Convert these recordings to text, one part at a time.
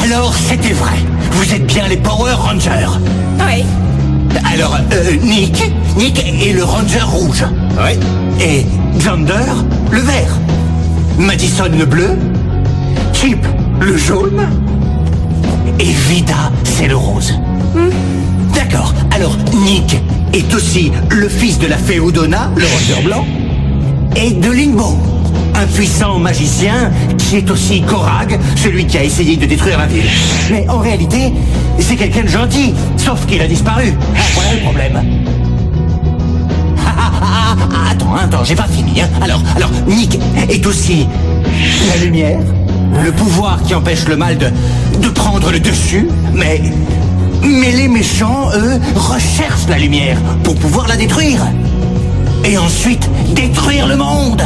Alors, c'était vrai. Vous êtes bien les Power Rangers. Oui. Alors, Nick est le Ranger rouge. Ouais. Et Xander, le vert. Madison, le bleu. Chip, le jaune. Et Vida, c'est le rose. D'accord. Alors, Nick est aussi le fils de la fée Odona, le Ranger blanc. Et de Limbo, un puissant magicien qui est aussi Korag, celui qui a essayé de détruire la ville. Mais en réalité, c'est quelqu'un de gentil, sauf qu'il a disparu. Ah, voilà le problème. Attends, j'ai pas fini. Hein. Alors, Nick est aussi la lumière, le pouvoir qui empêche le mal de prendre le dessus, mais les méchants, eux, recherchent la lumière pour pouvoir la détruire. Et ensuite, détruire le monde.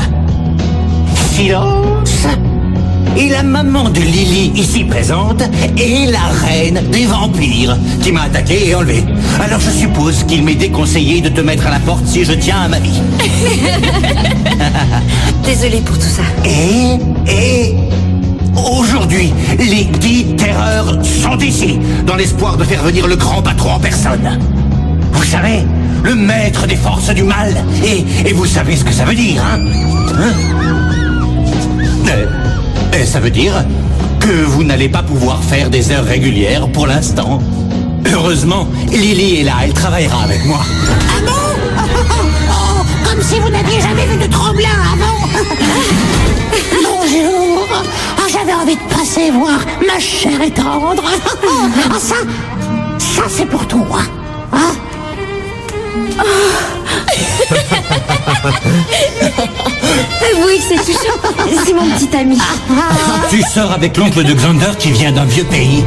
Silence. Et la maman de Lily, ici présente, est la reine des vampires, qui m'a attaqué et enlevé. Alors je suppose qu'il m'est déconseillé de te mettre à la porte si je tiens à ma vie. Désolée pour tout ça. Et aujourd'hui, les 10 terreurs sont ici, dans l'espoir de faire venir le grand patron en personne. Vous savez, le maître des forces du mal. Et vous savez ce que ça veut dire, hein? Ça veut dire que vous n'allez pas pouvoir faire des heures régulières pour l'instant. Heureusement, Lily est là, elle travaillera avec moi. Ah bon? Oh, comme si vous n'aviez jamais vu de tremblant avant. Bonjour. J'avais envie de passer voir ma chère et tendre. Ça c'est pour toi. Hein? Avouez que c'est touchant. C'est mon petit ami. Tu sors avec l'oncle de Xander qui vient d'un vieux pays.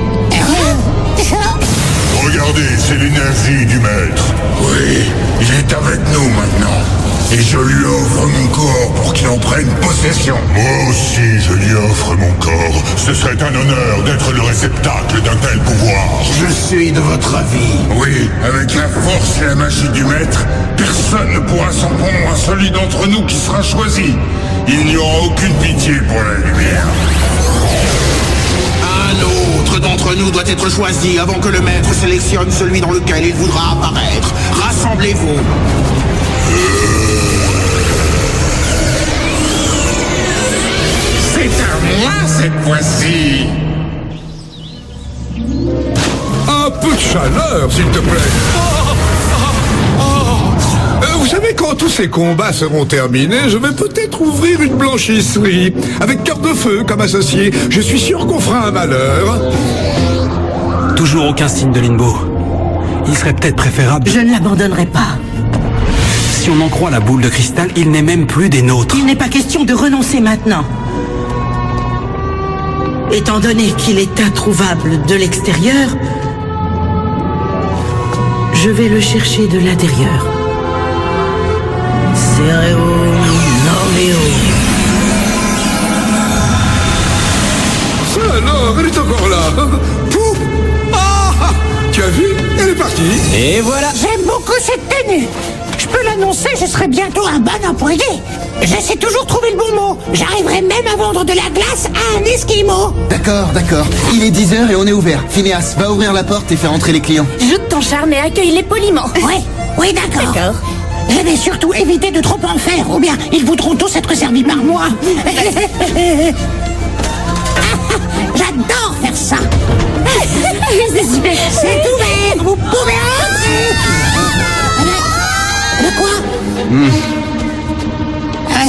Regardez, c'est l'énergie du maître. Oui, il est avec nous maintenant. Et je lui offre mon corps pour qu'il en prenne possession. Moi aussi, je lui offre mon corps. Ce serait un honneur d'être le réceptacle d'un tel pouvoir. Je suis de votre avis. Oui, avec la force et la magie du maître, personne ne pourra s'opposer à celui d'entre nous qui sera choisi. Il n'y aura aucune pitié pour la lumière. Un autre d'entre nous doit être choisi avant que le maître sélectionne celui dans lequel il voudra apparaître. Rassemblez-vous. C'est à moi cette fois-ci. Un peu de chaleur, s'il te plaît. Vous savez, quand tous ces combats seront terminés, je vais peut-être ouvrir une blanchisserie, avec cœur de feu comme associé. Je suis sûr qu'on fera un malheur. Toujours aucun signe de Limbo. Il serait peut-être préférable... Je ne l'abandonnerai pas. Si on en croit la boule de cristal, il n'est même plus des nôtres. Il n'est pas question de renoncer maintenant. Étant donné qu'il est introuvable de l'extérieur, je vais le chercher de l'intérieur. Sereo Nomeo. Ça alors, elle est encore là. Pouf. Ah, tu as vu? Elle est partie. Et voilà. J'aime beaucoup cette tenue. Je peux l'annoncer, je serai bientôt un bon employé. Je sais toujours trouver le bon mot. J'arriverai même à vendre de la glace à un esquimau. D'accord. Il est 10h et on est ouvert. Phineas, va ouvrir la porte et faire entrer les clients. Joue de ton charme et accueille-les poliment. Oui, d'accord. Je vais surtout éviter de trop en faire, ou bien ils voudront tous être servis par moi. J'adore faire ça. C'est super. C'est ouvert, vous pouvez entrer. De quoi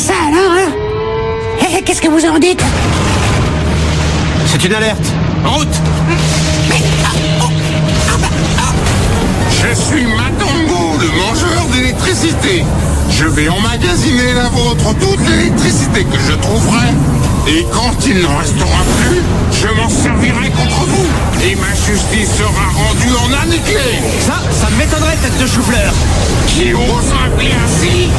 Ça alors, hein? Qu'est-ce que vous en dites? C'est une alerte. En route. Je suis Matango, le mangeur d'électricité. Je vais emmagasiner la vôtre toute l'électricité que je trouverai. Et quand il n'en restera plus, je m'en servirai contre vous. Et ma justice sera rendue en anniquilé. Ça m'étonnerait, tête de chou-fleur. Qui ose appeler ainsi?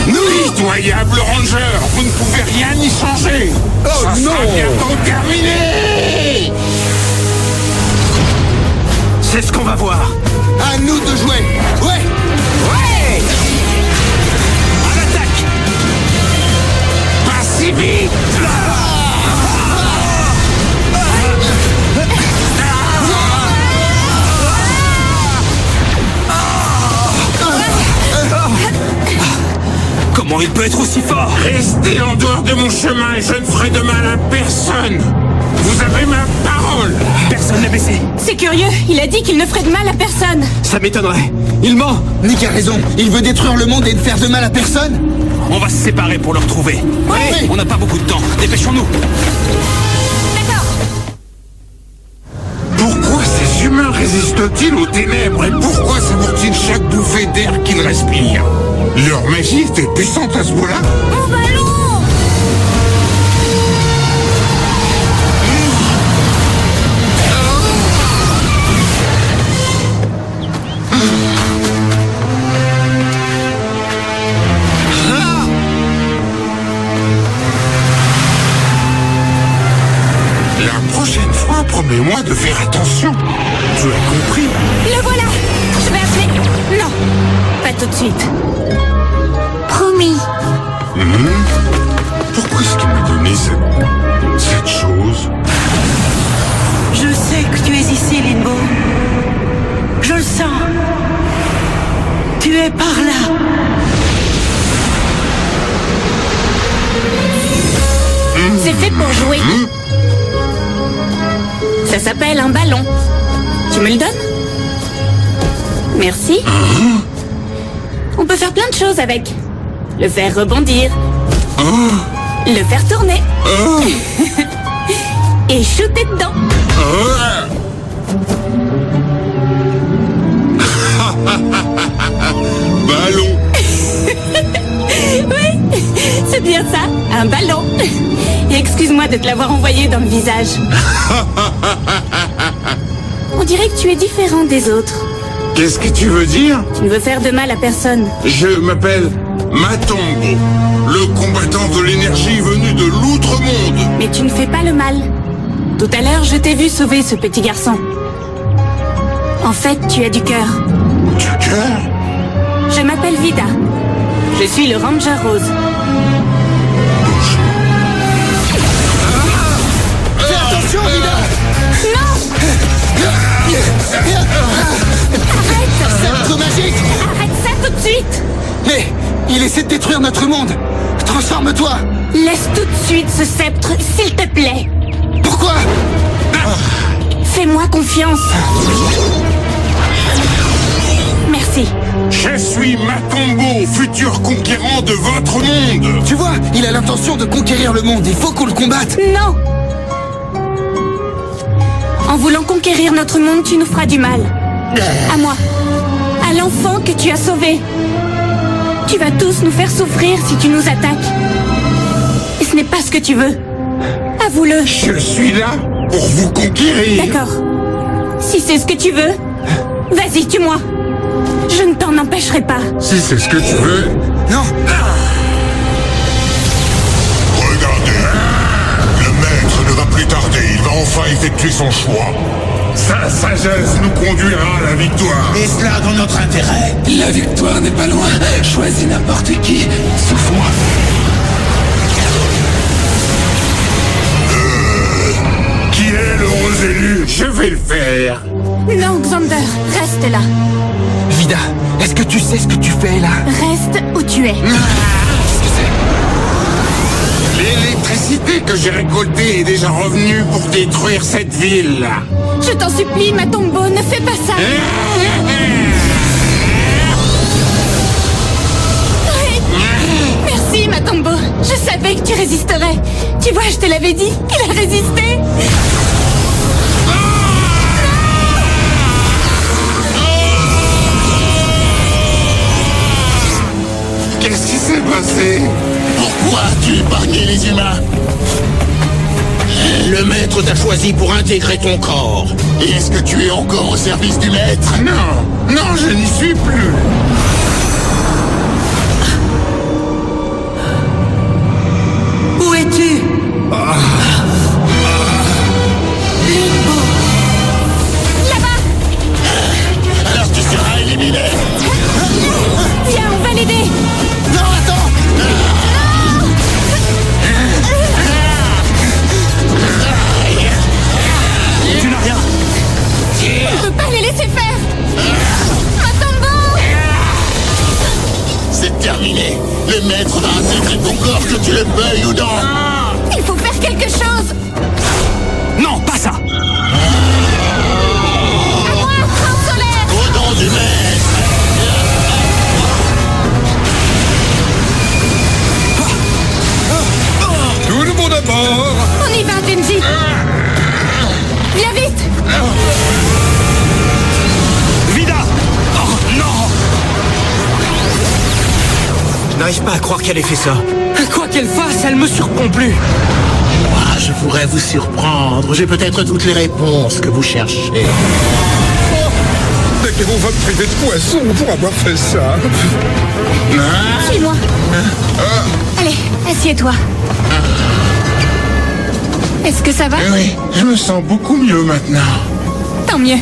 Pitoyable Ranger, vous ne pouvez rien y changer. Ça sera bientôt terminé. C'est ce qu'on va voir. À nous de jouer. Ouais. À l'attaque. Pas si vite. Comment il peut être aussi fort? Restez en dehors de mon chemin et je ne ferai de mal à personne. Vous avez ma parole. Personne n'a baissé. C'est curieux, il a dit qu'il ne ferait de mal à personne. Ça m'étonnerait. Il ment. Nick a raison, il veut détruire le monde et ne faire de mal à personne. On va se séparer pour le retrouver. Ouais. On n'a pas beaucoup de temps. Dépêchons-nous. D'accord. Pourquoi ces humains résistent-ils aux ténèbres et pourquoi savourent-ils chaque bouffée d'air qu'ils respirent? Leur magie était puissante à ce point-là? Mon ballon! La prochaine fois, promets-moi de faire attention. Tu as compris? Le voilà! Je vais appeler... Non, pas tout de suite. Promis. Pourquoi est-ce qu'il m'a donné cette chose? Je sais que tu es ici, Limbo. Je le sens. Tu es par là. C'est fait pour jouer. Ça s'appelle un ballon. Tu me le donnes? Merci. On peut faire plein de choses avec. Le faire rebondir. Le faire tourner. Et shooter dedans. Ballon. Oui, c'est bien ça, un ballon. Et excuse-moi de te l'avoir envoyé dans le visage. On dirait que tu es différent des autres. Qu'est-ce que tu veux dire? Tu ne veux faire de mal à personne. Je m'appelle Matombo, le combattant de l'énergie venu de l'outre-monde. Mais tu ne fais pas le mal. Tout à l'heure, je t'ai vu sauver ce petit garçon. En fait, tu as du cœur. Du cœur? Je m'appelle Vida. Je suis le Ranger Rose. Fais attention, Vida. Arrête! Sceptre magique. Arrête ça tout de suite! Mais il essaie de détruire notre monde. Transforme-toi. Laisse tout de suite ce sceptre, s'il te plaît. Pourquoi? Fais-moi confiance. Merci. Je suis Matombo, futur conquérant de votre monde. Tu vois, il a l'intention de conquérir le monde. Il faut qu'on le combatte. Non! En voulant conquérir notre monde, tu nous feras du mal. À moi. À l'enfant que tu as sauvé. Tu vas tous nous faire souffrir si tu nous attaques. Et ce n'est pas ce que tu veux. Avoue-le. Je suis là pour vous conquérir. D'accord. Si c'est ce que tu veux, vas-y, tue-moi. Je ne t'en empêcherai pas. Si c'est ce que tu veux. Non. Regardez. Le maître ne va plus tarder. Il va enfin effectuer son choix. Sa sagesse nous conduira à la victoire. Et cela dans notre intérêt. La victoire n'est pas loin. Choisis n'importe qui, sauf moi. Qui est le rose élu? Je vais le faire. Non, Xander, reste là. Vida, est-ce que tu sais ce que tu fais là? Reste où tu es. Qu'est-ce que c'est? L'électricité que j'ai récoltée est déjà revenue pour détruire cette ville. Je t'en supplie, Matombo, ne fais pas ça. Oui. Merci, Matombo. Je savais que tu résisterais. Tu vois, je te l'avais dit. Il a résisté. Qu'est-ce qui s'est passé? Pourquoi as-tu épargné les humains? Le maître t'a choisi pour intégrer ton corps. Et est-ce que tu es encore au service du maître? Non, non, je n'y suis plus. Où es-tu? Limbo. Là-bas. Alors tu seras éliminé. Viens, on va l'aider. Non, attends. Tu n'as rien. On ne peut pas les laisser faire. Matombo. maître va intégrer ton corps, que tu le veuilles ou non. Il faut faire quelque chose. Non, pas ça. À moi, train solaire. Au nom du maître. Tout le monde à bord. On y va, Denji. Viens vite. Vida. Oh, non. Je n'arrive pas à croire qu'elle ait fait ça. Quoi qu'elle fasse, elle me surprend plus. Moi, je pourrais vous surprendre. J'ai peut-être toutes les réponses que vous cherchez. Dès qu'on va me priver de poisson pour avoir fait ça. Suis-moi. Allez, assieds-toi. Est-ce que ça va? Oui, je me sens beaucoup mieux maintenant. Tant mieux.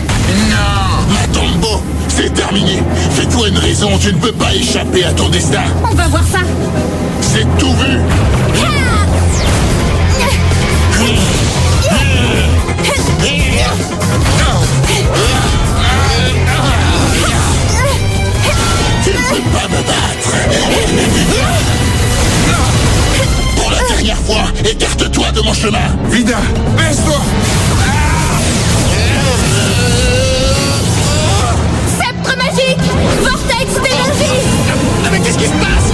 Non, Matombo, c'est terminé. Fais-toi une raison, tu ne peux pas échapper à ton destin. On va voir ça. C'est tout vu. Tu ne peux pas me battre. Pour la dernière fois, écarte-toi de mon chemin. Vida, baisse-toi. Sceptre magique. Vortex d'énergie. Mais qu'est-ce qui se passe?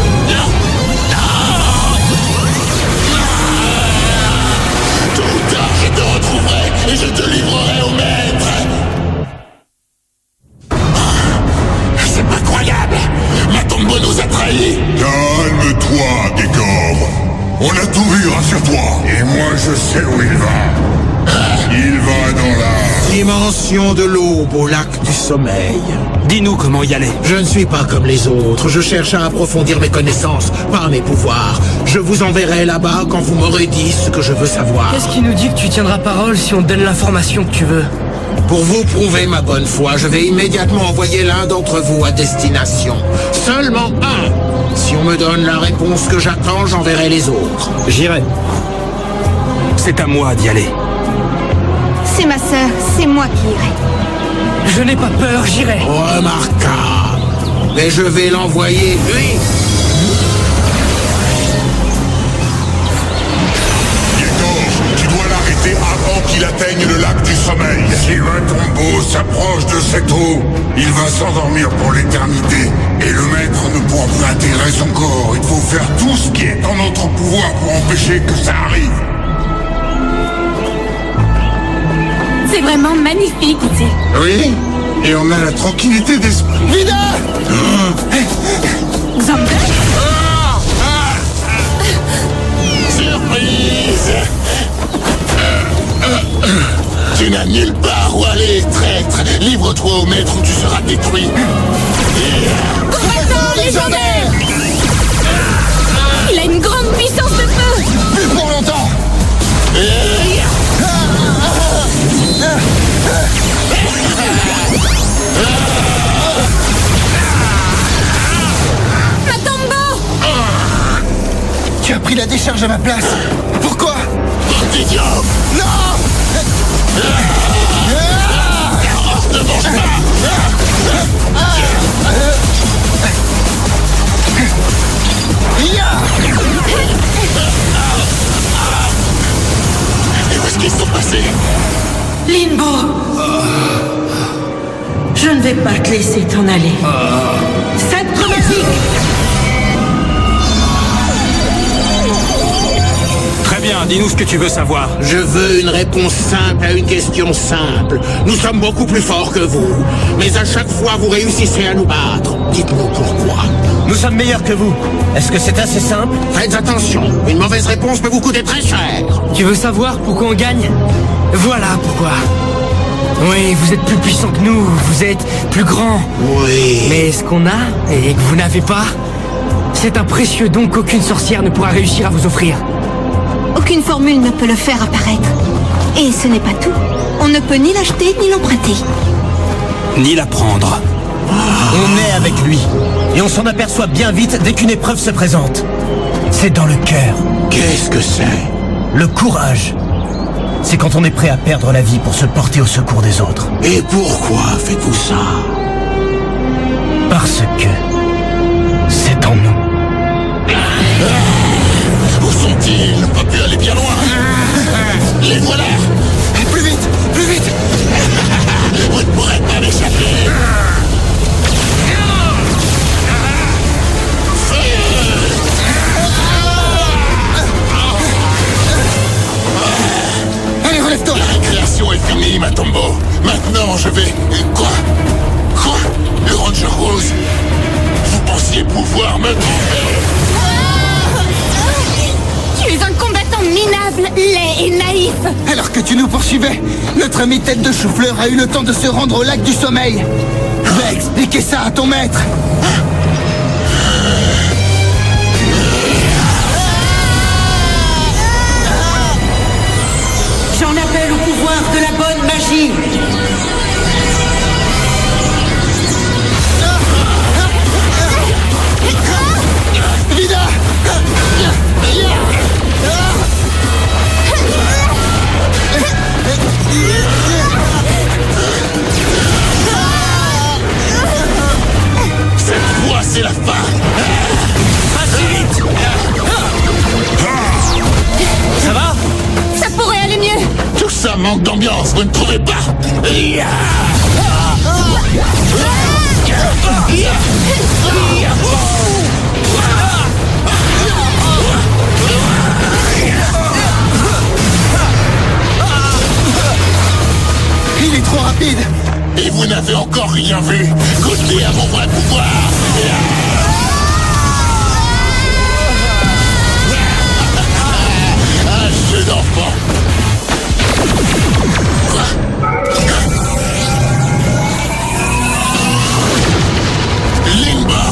Tôt ou tard, je te retrouverai et je te livrerai au maître. C'est pas croyable. Matombo nous a trahis. Calme-toi, Gekor. On a tout vu, rassure-toi. Et moi, je sais où il va. Il va dans la... Dimension de l'aube au lac du sommeil. Dis-nous comment y aller. Je ne suis pas comme les autres. Je cherche à approfondir mes connaissances, pas mes pouvoirs. Je vous enverrai là-bas quand vous m'aurez dit ce que je veux savoir. Qu'est-ce qui nous dit que tu tiendras parole si on te donne l'information que tu veux? Pour vous prouver ma bonne foi, je vais immédiatement envoyer l'un d'entre vous à destination. Seulement un. Si on me donne la réponse que j'attends, j'enverrai les autres. J'irai. C'est à moi d'y aller. C'est ma sœur, c'est moi qui irai. Je n'ai pas peur, j'irai. Remarquable. Mais je vais l'envoyer, lui. Gekor, tu dois l'arrêter avant qu'il atteigne le lac du sommeil. Si Matombo s'approche de cette eau, il va s'endormir pour l'éternité. Et le maître ne pourra plus intégrer son corps. Il faut faire tout ce qui est en notre pouvoir pour empêcher que ça arrive. C'est vraiment magnifique ici. Oui, et on a la tranquillité d'esprit. Vida! Xander? Surprise! Tu n'as nulle part où aller, traître. Livre-toi au maître ou tu seras détruit. Combattant légendaire! Il a une grande puissance de feu! Plus pour longtemps! Matombo! Tu as pris la décharge à ma place. Pourquoi? Idiot! Non! Hors de mon chemin! Et où est-ce qu'ils sont passés? Linbo! Je ne vais pas te laisser t'en aller. Sceptre magique! Très bien, dis-nous ce que tu veux savoir. Je veux une réponse simple à une question simple. Nous sommes beaucoup plus forts que vous. Mais à chaque fois, vous réussissez à nous battre. Dites-nous pourquoi. Nous sommes meilleurs que vous. Est-ce que c'est assez simple? Faites attention. Une mauvaise réponse peut vous coûter très cher. Tu veux savoir pourquoi on gagne? Voilà pourquoi. Oui, vous êtes plus puissants que nous, vous êtes plus grands. Oui. Mais ce qu'on a, et que vous n'avez pas, c'est un précieux don qu'aucune sorcière ne pourra réussir à vous offrir. Aucune formule ne peut le faire apparaître. Et ce n'est pas tout. On ne peut ni l'acheter ni l'emprunter. Ni la prendre. On est avec lui. Et on s'en aperçoit bien vite dès qu'une épreuve se présente. C'est dans le cœur. Qu'est-ce que c'est? Le courage. C'est quand on est prêt à perdre la vie pour se porter au secours des autres. Et pourquoi faites-vous ça? Parce que c'est en nous. ont-ils pas pu aller bien loin? Les voilà! Plus vite! Plus vite! Vous ne pourrez pas m'échapper! Allez, relève-toi! La récréation est finie, ma tombeau. Maintenant, je vais... Quoi? Le Ranger Rose? Vous pensiez pouvoir me tromper? Tu es un combattant minable, laid et naïf. Alors que tu nous poursuivais, notre ami tête de chou-fleur a eu le temps de se rendre au lac du sommeil. Va expliquer ça à ton maître. J'en appelle au pouvoir de la bonne magie. Vida! Cette fois, c'est la fin! Pas si vite! Ça va? Ça pourrait aller mieux. Tout ça manque d'ambiance, vous ne trouvez pas? Il est trop rapide. Et vous n'avez encore rien vu? Goûtez à mon vrai pouvoir! Un jeu d'enfant! Limbo!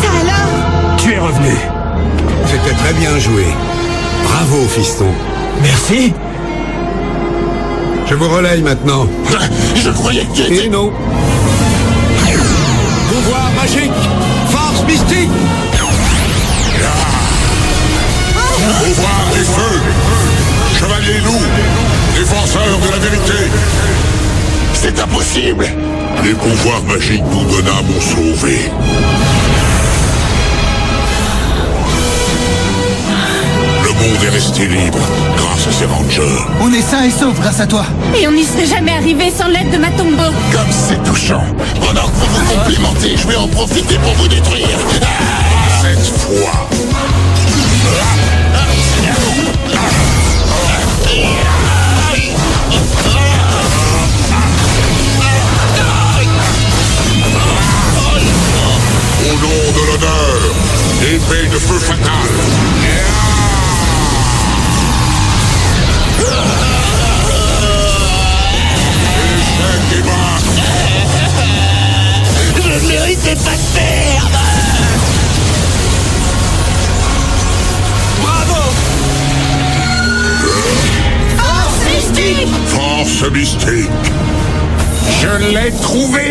Ça alors? Tu es revenu. C'était très bien joué. Bravo, fiston. Merci. Je vous relaye maintenant. Je croyais que tu étais... Et non. Pouvoir magique. Force mystique. Pouvoir des feux! Chevalier loup! Défenseur de la vérité! C'est impossible! Les pouvoirs magiques d'Oudona m'ont sauvé. Le monde est resté libre grâce à ces rangers. On est sain et sauf grâce à toi. Et on n'y serait jamais arrivé sans l'aide de ma tombeau. Comme c'est touchant! Pendant que vous vous complimentez, je vais en profiter pour vous détruire! Cette fois... Au nom de l'honneur, épée de feu fatal. Échec et mat. Je ne méritais pas de perdre. Force mystique. Je l'ai trouvé.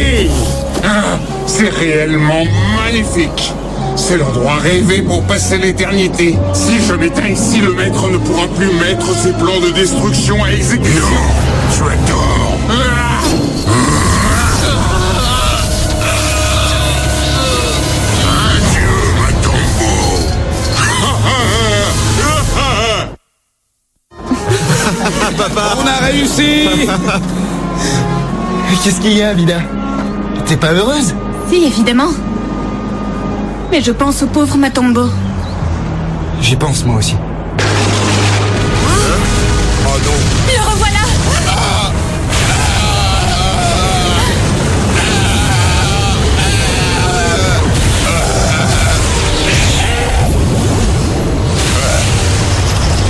C'est réellement magnifique. C'est l'endroit rêvé pour passer l'éternité. Si je m'éteins ici, le maître ne pourra plus mettre ses plans de destruction à exécution. Non, tu as tort. Adieu, ma tombeau. On a réussi. Qu'est-ce qu'il y a, Vida? T'es pas heureuse? Si, évidemment. Mais je pense au pauvre Matombo. J'y pense moi aussi. Oh non. Le revoilà!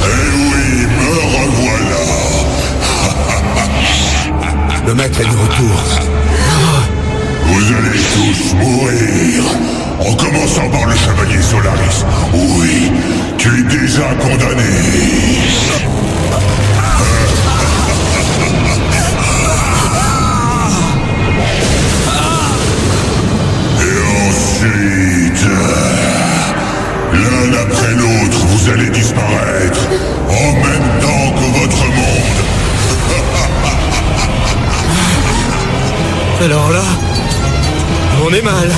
Eh oui, me revoilà. Le maître est de retour. Vous allez tous mourir. En commençant par le chevalier Solaris. Oui, tu es déjà condamné. Et ensuite, l'un après l'autre, vous allez disparaître. En même temps que votre monde. Alors là, on est mal.